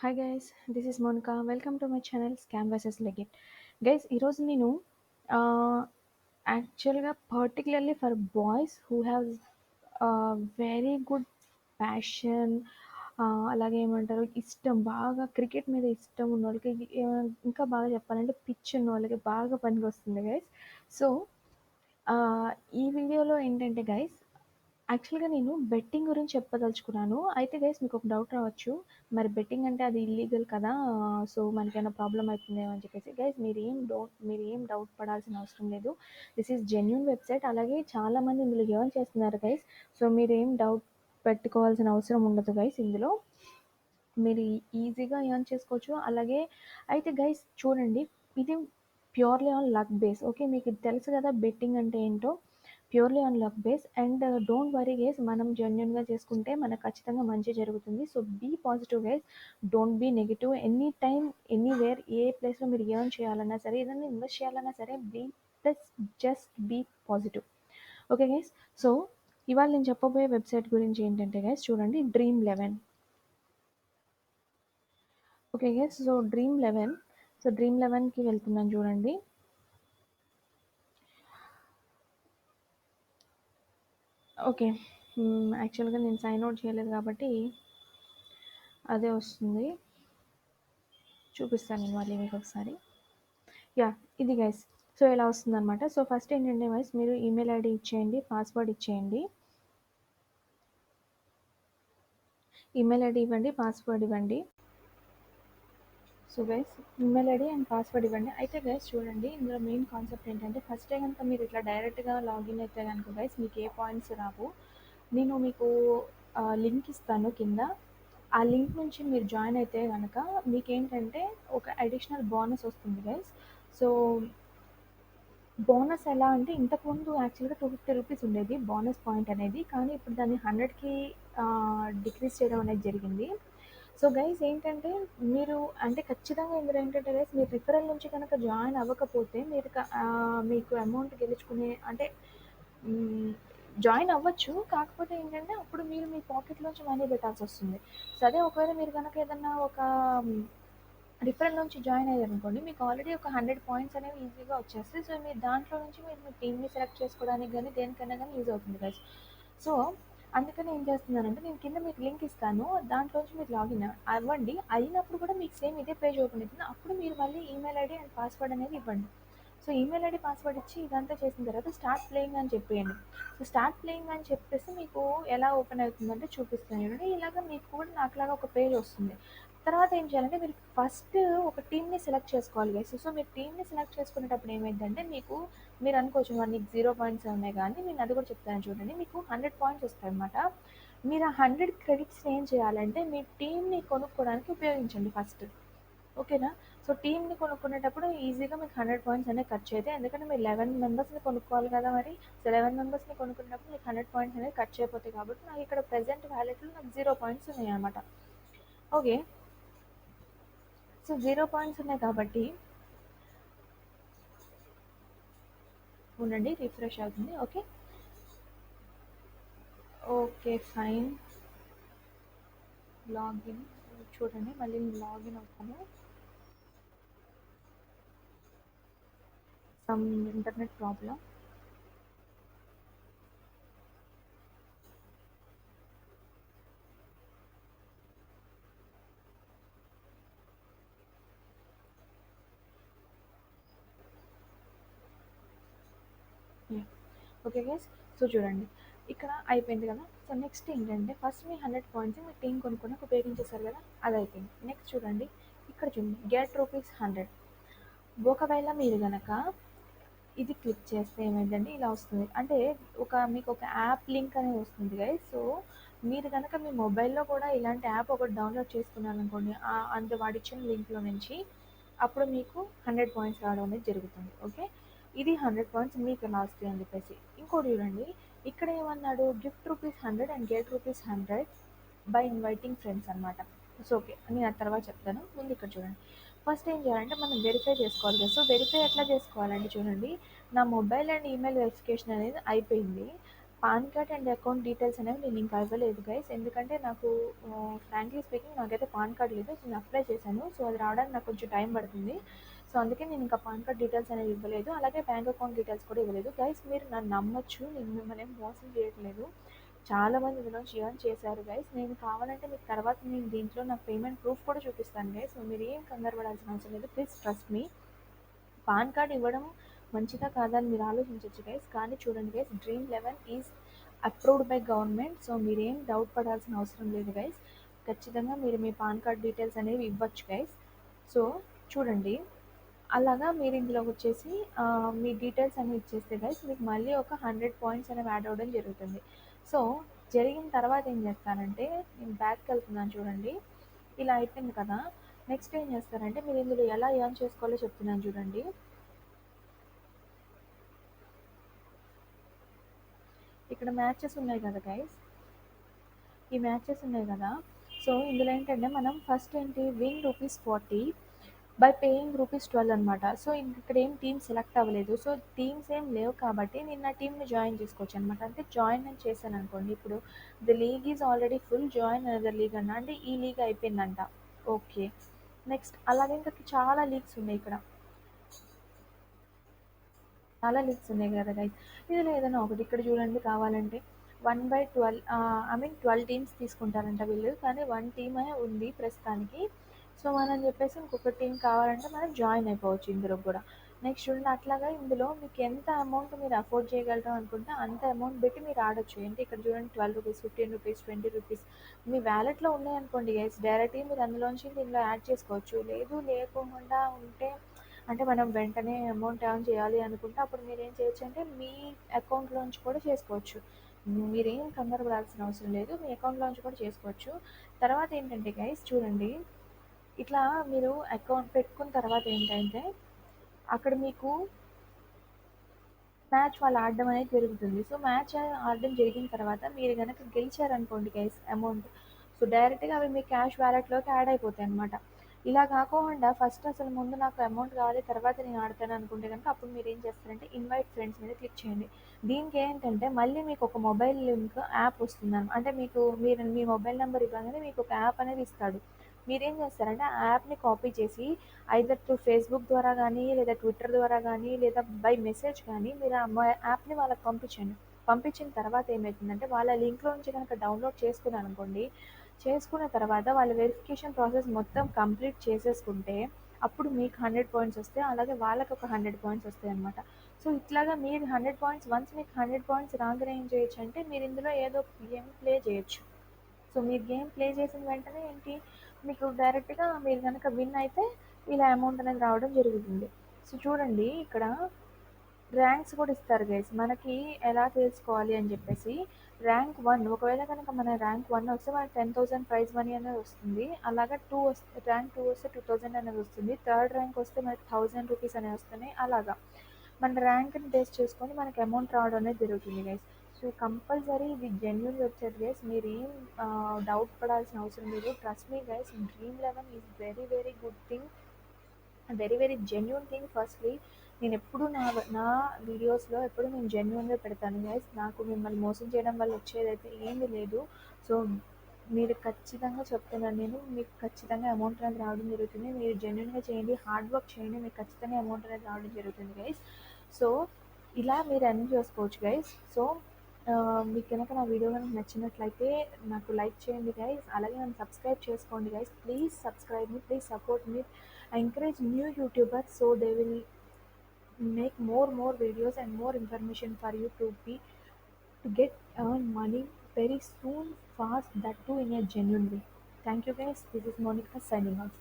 Hi guys, this is Monica. Welcome to my channel scam versus legit. Guys, ఈరోజు నేను యాక్చువల్గా particularly for boys who have very good passion, అలాగే ఏమంటారు ఇష్టం, బాగా క్రికెట్ మీద ఇష్టం ఉన్న వాళ్ళకి, ఇంకా బాగా చెప్పాలంటే పిచ్ ఉన్న వాళ్ళకి బాగా పనికి వస్తుంది గైస్. సో ఈ వీడియోలో ఏంటంటే గైస్, యాక్చువల్‌గా నేను బెట్టింగ్ గురించి చెప్పదలుచుకున్నాను. అయితే గైస్ మీకు ఒక డౌట్ రావచ్చు. మరి బెట్టింగ్ అంటే అది ఇల్లీగల్ కదా! సో మనకేమైనా ప్రాబ్లమ్ అయితుందేమో అని చెప్పేసి. గైస్ మీరేం డౌట్ పడాల్సిన అవసరం లేదు. This is genuine website. అలాగే చాలామంది ఇందులో ఎర్న్ చేస్తున్నారు గైస్. సో మీరేం డౌట్ పెట్టుకోవాల్సిన అవసరం ఉండదు గైస్ ఇందులో. మీరు ఈజీగా ఎర్న్ చేసుకోవచ్చు. అలాగే అయితే గైస్ చూడండి, ఇది purely on luck base. Okay. మీకు ఇది తెలుసు కదా బెట్టింగ్ అంటే ఏంటో. Purely on luck base and don't worry guys, మనం జెన్యూన్‌గా చేసుకుంటే మనకు ఖచ్చితంగా మంచి జరుగుతుంది. So be positive guys. Don't be negative. Any time, anywhere, ఏ ప్లేస్‌లో మీరు ఎర్న్ చేయాలన్నా సరే, ఏదైనా ఇన్వెస్ట్ చేయాలన్నా సరే, plus just be positive. Okay guys. So ఇవాళ నేను చెప్పబోయే వెబ్‌సైట్ గురించి ఏంటంటే గైస్, చూడండి, dream 11. Okay guys. So dream 11కి వెళ్తున్నాను చూడండి. ఓకే. యాక్చువల్‌గా నేను సైన్ అవుట్ చేయలేదు కాబట్టి అదే వస్తుంది. చూపిస్తాను నేను మళ్ళీ మీకు ఒకసారి. యాహ్! ఇది గైస్. సో ఇలా వస్తుందనమాట. సో ఫస్ట్ ఏంటంటే గైస్, మీరు ఈమెయిల్ ఐడీ ఇచ్చేయండి, పాస్వర్డ్ ఇచ్చేయండి. ఈమెయిల్ ఐడీ ఇవ్వండి, పాస్వర్డ్ ఇవ్వండి. So guys, email ID and password ఇవ్వండి. అయితే గైస్ చూడండి, ఇందులో మెయిన్ కాన్సెప్ట్ ఏంటంటే, ఫస్టే కనుక మీరు ఇట్లా డైరెక్ట్‌గా లాగిన్ అయితే కనుక గైస్ మీకు ఏ పాయింట్స్ రావు. నేను మీకు లింక్ ఇస్తాను కింద. ఆ లింక్ నుంచి మీరు జాయిన్ అయితే గనక మీకేంటంటే ఒక అడిషనల్ బోనస్ వస్తుంది గైస్. సో బోనస్ ఎలా అంటే, ఇంతకుముందు యాక్చువల్‌గా రూ. 250 ఉండేది బోనస్ పాయింట్ అనేది. కానీ ఇప్పుడు దాన్ని 100కి డిక్రీజ్ చేయడం అనేది జరిగింది. సో గైస్ ఏంటంటే, మీరు అంటే ఖచ్చితంగా ఇందులో ఏంటంటే గైస్, మీరు రిఫరల్ నుంచి కనుక జాయిన్ అవ్వకపోతే మీకు అమౌంట్ గెలుచుకునే అంటే హ్మ్. జాయిన్ అవ్వచ్చు. కాకపోతే ఏంటంటే, అప్పుడు మీరు మీ పాకెట్‌లోంచి మనీ పెట్టాల్సొస్తుంది. సో, అదే ఒకవేళ మీరు గనక ఏదన్నా ఒక రిఫరల్ నుంచి జాయిన్ అయ్యారనుకోండి, మీకు ఆల్రెడీ ఒక 100 పాయింట్స్ అనేవి ఈజీగా వచ్చేస్తాయి. సో, మీరు దాంట్లో నుంచి మీరు మీ టీమ్‌ని సెలెక్ట్ చేసుకోవడానికి గానీ, దేనికైనా గానీ యూజ్ అవుతుంది గైస్. సో, అందుకని ఏం చేస్తున్నానంటే, నేను కింద మీకు లింక్ ఇస్తాను. దాంట్లోంచి మీరు లాగిన్ అవ్వండి. అయినప్పుడు కూడా మీకు సేమ్ ఇదే పేజ్ ఓపెన్ అవుతుంది. అప్పుడు మీరు మళ్ళీ ఈమెయిల్ ఐడీ అండ్ పాస్వర్డ్ అనేది ఇవ్వండి. సో ఈమెయిల్ ఐడీ పాస్వర్డ్ ఇచ్చి ఇదంతా చేసిన తర్వాత స్టార్ట్ ప్లేయింగ్ అని చెప్పేయండి. సో స్టార్ట్ ప్లేయింగ్ అని చెప్పేసి మీకు ఎలా ఓపెన్ అవుతుందంటే చూపిస్తాను చూడండి. ఇలాగ మీకు కూడా నాకులాగా ఒక పేజ్ వస్తుంది. తర్వాత ఏం చేయాలంటే, మీరు ఫస్ట్ ఒక టీమ్ని సెలెక్ట్ చేసుకోవాలి గైస్. సో మీరు టీమ్ని సెలెక్ట్ చేసుకునేటప్పుడు ఏమైందంటే, మీరు అనుకోవచ్చు మరి నీకు 0 పాయింట్స్ ఉన్నాయి, కానీ నేను అది కూడా చెప్తాను చూడండి. మీకు 100 పాయింట్స్ వస్తాయి అనమాట. మీరు ఆ 100 క్రెడిట్స్ని ఏం చేయాలంటే, మీ టీమ్ని కొనుక్కోవడానికి ఉపయోగించండి ఫస్ట్. ఓకేనా? సో టీమ్‌ని కొనుక్కునేటప్పుడు ఈజీగా మీకు 100 పాయింట్స్ అనేవి ఖర్చయితాయి. ఎందుకంటే మీరు 11 మెంబర్స్‌ని కొనుక్కోవాలి కదా మరి. సో 11 మెంబర్స్‌ని కొనుక్కునేటప్పుడు మీకు 100 పాయింట్స్ అనేవి ఖర్చయిపోతాయి కాబట్టి, నాకు ఇక్కడ ప్రెజెంట్ వ్యాలెట్‌లో నాకు 0 పాయింట్స్ ఉన్నాయన్నమాట. ఓకే. సో 0 పాయింట్స్ ఉన్నాయి కాబట్టి ఉండండి, రిఫ్రెష్ అవుతుంది. ఓకే. Okay fine. లాగిన్. చూడండి, మళ్ళీ నేను లాగిన్ అవుతాను. Some internet problem. Yeah! Okay guys. So చూడండి, ఇక్కడ అయిపోయింది కదా. సో నెక్స్ట్ ఏంటంటే, ఫస్ట్ మీ 100 పాయింట్స్ మీ టీమ్ కొనుక్కోడానికి ఉపయోగించేశారు కదా, అది అయిపోయింది. నెక్స్ట్ చూడండి, ఇక్కడ చూడండి, గెట్ రూపీస్ 100. ఒకవేళ మీరు గనక ఇది క్లిక్ చేస్తే ఏమైందంటే ఇలా వస్తుంది. అంటే మీకు ఒక యాప్ లింక్ అనేది వస్తుంది గైస్. సో మీరు గనక మీ మొబైల్‌లో కూడా ఇలాంటి యాప్ ఒకటి డౌన్‌లోడ్ చేసుకున్నారనుకోండి, అంటే వాడిచ్చిన లింక్‌లో నుంచి, అప్పుడు మీకు 100 పాయింట్స్ రావడం అనేది జరుగుతుంది. ఓకే. ఇది 100 పాయింట్స్ మీకు ఎలా వస్తాయి అని చెప్పేసి. ఇంకోటి చూడండి, ఇక్కడ ఏమన్నాడు, gift rupees 100 and get rupees 100 by inviting friends అనమాట. సో ఓకే, నేను ఆ తర్వాత చెప్తాను. ముందు ఇక్కడ చూడండి. ఫస్ట్ ఏం చేయాలంటే, మనం వెరిఫై చేసుకోవాలి కదా. సో వెరిఫై ఎట్లా చేసుకోవాలంటే చూడండి, నా మొబైల్ అండ్ ఈమెయిల్ వెరిఫికేషన్ అనేది అయిపోయింది. Pan card and account details అనేవి నేను ఇంకా ఇవ్వలేదు గైస్. ఎందుకంటే నాకు ఫ్రాంక్లీ స్పీకింగ్ నాకైతే పాన్ కార్డ్ లేదు. సో నేను అప్లై చేశాను. సో అది రావడానికి నాకు కొంచెం టైం పడుతుంది. సో అందుకే నేను ఇంకా పాన్ కార్డ్ డీటెయిల్స్ అనేవి ఇవ్వలేదు. అలాగే బ్యాంక్ అకౌంట్ డీటెయిల్స్ కూడా ఇవ్వలేదు. గైస్ మీరు నన్ను నమ్మొచ్చు. నేను మిమ్మల్ని ఏం మోసం చేయట్లేదు. చాలామంది ఇందులోంచి ఎర్న్ చేశారు గైస్. నేను కావాలంటే మీకు తర్వాత నేను దీంట్లో నా పేమెంట్ ప్రూఫ్ కూడా చూపిస్తాను గైస్. సో మీరు ఏం కంగారు పడాల్సిన అవసరం లేదు. Please trust me. PAN card ఇవ్వడం మంచిదా కాదా అని మీరు ఆలోచించవచ్చు గైస్. కానీ చూడండి guys, Dream eleven is approved by government. So మీరేం డౌట్ పడాల్సిన అవసరం లేదు గైస్. ఖచ్చితంగా మీరు మీ పాన్ కార్డ్ డీటెయిల్స్ అనేవి ఇవ్వచ్చు గైస్. సో చూడండి, అలాగా మీరు ఇందులోకి వచ్చేసి మీ డీటెయిల్స్ అన్ని ఇచ్చేస్తే గైస్ మీకు మళ్ళీ ఒక 100 పాయింట్స్ అనేవి యాడ్ అవ్వడం జరుగుతుంది. సో జరిగిన తర్వాత ఏం చేస్తానంటే, నేను బ్యాక్కి వెళ్తున్నాను చూడండి. ఇలా అయిపోయింది కదా. నెక్స్ట్ ఏం చేస్తారంటే, మీరు ఇందులో ఎలా ఎర్న్ చేసుకోవాలో చెప్తున్నాను చూడండి. ఇక్కడ మ్యాచెస్ ఉన్నాయి కదా గైస్, ఈ మ్యాచెస్ ఉన్నాయి కదా. సో ఇందులో ఏంటంటే మనం ఫస్ట్ ఏంటి, win rupees 40 by paying rupees 12 అనమాట. సో ఇక్కడ ఏం టీమ్ సెలెక్ట్ అవ్వలేదు. సో టీమ్స్ ఏం లేవు కాబట్టి నేను నా టీమ్ని జాయిన్ చేసుకోవచ్చు అనమాట. అంటే జాయిన్ అని చేశాను అనుకోండి, ఇప్పుడు the league is already full, join another league అన్న అంటే ఈ లీగ్ అయిపోయిందంట. ఓకే, నెక్స్ట్ అలాగే ఇంకా చాలా లీగ్స్ ఉన్నాయి కదా గైస్. ఇందులో ఏదైనా ఒకటి ఇక్కడ చూడండి. కావాలంటే 1/12, ఐ మీన్ 12 టీమ్స్ తీసుకుంటారంట వీళ్ళు, కానీ 1 టీమే ఉంది ప్రస్తుతానికి. సో మనం చెప్పేసి ఇంకొక టీం కావాలంటే మనం జాయిన్ అయిపోవచ్చు ఇందులో కూడా. నెక్స్ట్ చూడండి, అట్లాగా ఇందులో మీకు ఎంత అమౌంట్ మీరు అఫోర్డ్ చేయగలరు అనుకుంటే అంత అమౌంట్ పెట్టి మీరు ఆడొచ్చు. అంటే ఇక్కడ చూడండి, 12 రూపీస్, 15 రూపీస్, 20 రూపీస్ మీ వ్యాలెట్లో ఉన్నాయనుకోండి గైస్, డైరెక్ట్గా మీరు అందులోంచి దీనిలో యాడ్ చేసుకోవచ్చు. లేదు లేకుండా ఉంటే, అంటే మనం వెంటనే అమౌంట్ ఎర్న్ చేయాలి అనుకుంటే అప్పుడు మీరు ఏం చేయొచ్చు అంటే మీ అకౌంట్లోంచి కూడా చేసుకోవచ్చు. మీరేం కంగారు పడాల్సిన అవసరం లేదు. మీ అకౌంట్లోంచి కూడా చేసుకోవచ్చు. తర్వాత ఏంటంటే గైస్ చూడండి, ఇట్లా మీరు అకౌంట్ పెట్టుకున్న తర్వాత ఏంటంటే అక్కడ మీకు మ్యాచ్ వాళ్ళు ఆడడం అనేది జరుగుతుంది. సో మ్యాచ్ ఆడడం జరిగిన తర్వాత మీరు గనక గెలిచారనుకోండి గైస్, అమౌంట్ సో డైరెక్ట్గా అవి మీ క్యాష్ వ్యాలెట్లోకి యాడ్ అయిపోతాయి అనమాట. ఇలా కాకుండా ఫస్ట్ అసలు ముందు నాకు అమౌంట్ కావాలి తర్వాత నేను ఆడతాను అనుకుంటే కనుక అప్పుడు మీరు ఏం చేస్తారంటే ఇన్వైట్ ఫ్రెండ్స్ మీద క్లిక్ చేయండి. దీనికి ఏంటంటే మళ్ళీ మీకు ఒక మొబైల్ లింక్ యాప్ వస్తుంది. అంటే మీరు మీ మొబైల్ నెంబర్ ఇవ్వగానే మీకు ఒక యాప్ అనేది ఇస్తాడు. మీరేం చేస్తారంటే ఆ యాప్ని కాపీ చేసి ఐదర్ త్రూ ఫేస్బుక్ ద్వారా కానీ, లేదా ట్విట్టర్ ద్వారా కానీ, లేదా బై మెసేజ్ కానీ మీరు ఆ యాప్ని వాళ్ళకి పంపించండి. పంపించిన తర్వాత ఏమవుతుందంటే వాళ్ళ లింక్లో నుంచి కనుక డౌన్లోడ్ చేసుకున్నాను అనుకోండి, చేసుకున్న తర్వాత వాళ్ళ వెరిఫికేషన్ ప్రాసెస్ మొత్తం కంప్లీట్ చేసేసుకుంటే అప్పుడు మీకు 100 పాయింట్స్ వస్తాయి. అలాగే వాళ్ళకి ఒక 100 పాయింట్స్ వస్తాయి అనమాట. సో ఇట్లాగా మీరు 100 పాయింట్స్, వన్స్ మీకు 100 పాయింట్స్ రాగానే ఏం చేయొచ్చు అంటే మీరు ఇందులో ఏదో గేమ్ ప్లే చేయొచ్చు. సో మీరు గేమ్ ప్లే చేసిన వెంటనే ఏంటి, మీకు డైరెక్ట్గా మీరు కనుక విన్ అయితే ఇలా అమౌంట్ అనేది రావడం జరుగుతుంది. సో చూడండి, ఇక్కడ ర్యాంక్స్ కూడా ఇస్తారు గైస్ మనకి ఎలా తెలుసుకోవాలి అని చెప్పేసి. ర్యాంక్ 1 ఒకవేళ కనుక మన ర్యాంక్ 1 వస్తే మనకి 10,000 ప్రైజ్ మనీ అనేది వస్తుంది. అలాగా ర్యాంక్ 2 వస్తే 2,000 అనేది వస్తుంది. థర్డ్ ర్యాంక్ వస్తే మనకి 1,000 రూపీస్ అనేవి వస్తున్నాయి. అలాగా మన ర్యాంక్ని బేస్ చేసుకొని మనకి అమౌంట్ రావడం అనేది జరుగుతుంది గైస్. సో కంపల్సరీ ఇది జెన్యున్ వెబ్సైట్ గైస్. మీరు ఏం డౌట్ పడాల్సిన అవసరం లేదు. Trust me guys, Dream eleven is very very good thing, very very genuine thing. Firstly నేను ఎప్పుడు నా వీడియోస్లో ఎప్పుడు నేను జెన్యున్గా పెడతాను గైస్. నాకు మిమ్మల్ని మోసం చేయడం వల్ల వచ్చేదైతే ఏమీ లేదు. సో మీరు ఖచ్చితంగా చెప్తున్నాను, నేను మీకు ఖచ్చితంగా అమౌంట్ అనేది రావడం జరుగుతుంది. మీరు జెన్యున్గా చేయండి, హార్డ్ వర్క్ చేయండి, మీకు ఖచ్చితంగా అమౌంట్ అనేది రావడం జరుగుతుంది గైస్. సో ఇలా మీరు ఎర్న్ చేసుకోవచ్చు గైస్. సో మీకు కనుక నా వీడియో కనుక నచ్చినట్లయితే నాకు లైక్ చేయండి గైస్. అలాగే నన్ను సబ్స్క్రైబ్ చేసుకోండి guys. Please subscribe me, please support me. I encourage new YouTubers so they will make more videos and more information for you to get earn money very soon, fast, that too in a genuine way. Thank you guys. This is Monica signing off.